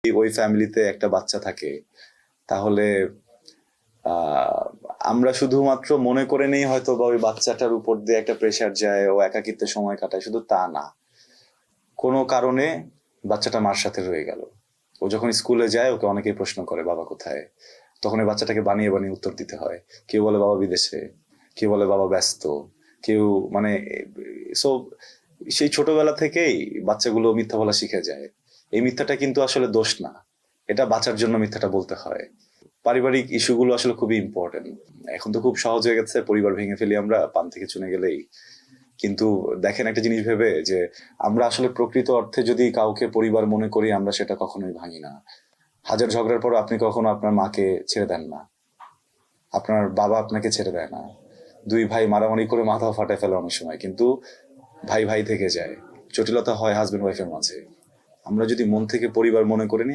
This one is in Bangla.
ওই ফ্যামিলিতে একটা বাচ্চা থাকে, তাহলে আহ, আমরা শুধুমাত্র মনে করে নেই হয়তো বা ওই বাচ্চাটার উপর দিয়ে একটা প্রেশার যায়, ও একাকিত্বে সময় কাটায়, শুধু তা না, কোনো কারণে বাচ্চাটা মার সাথে রয়ে গেল। ও যখন স্কুলে যায় ওকে অনেকেই প্রশ্ন করে বাবা কোথায়, তখন ওই বাচ্চাটাকে বানিয়ে বানিয়ে উত্তর দিতে হয়। কেউ বলে বাবা বিদেশে, কেউ বলে বাবা ব্যস্ত, কেউ মানে সো সেই ছোটবেলা থেকেই বাচ্চাগুলো মিথ্যা বলা শিখে যায়। এই মিথ্যাটা কিন্তু আসলে দোষ না, এটা বাঁচার জন্য মিথ্যাটা বলতে হয়। পারিবারিক ইস্যুগুলো আসলে খুবই ইম্পর্টেন্ট। এখন তো খুব সহজ হয়ে গেছে, পরিবার ভেঙে ফেলি আমরা পান থেকে চুনে গেলেই। কিন্তু দেখেন একটা জিনিস ভেবে যে আমরা আসলে প্রকৃত অর্থে যদি কাউকে পরিবার মনে করি, আমরা সেটা কখনোই ভাঙি না। হাজার ঝগড়ার পর আপনি কখনো আপনার মাকে ছেড়ে দেন না, আপনার বাবা আপনাকে ছেড়ে দেয় না। দুই ভাই মারামারি করে মাথাও ফাটায় ফেলে অনেক সময়, কিন্তু ভাই ভাই থেকে যায়। জটিলতা হয় হাজবেন্ড ওয়াইফের মাঝে। আমরা যদি মন থেকে পরিবার মনে করে নিই,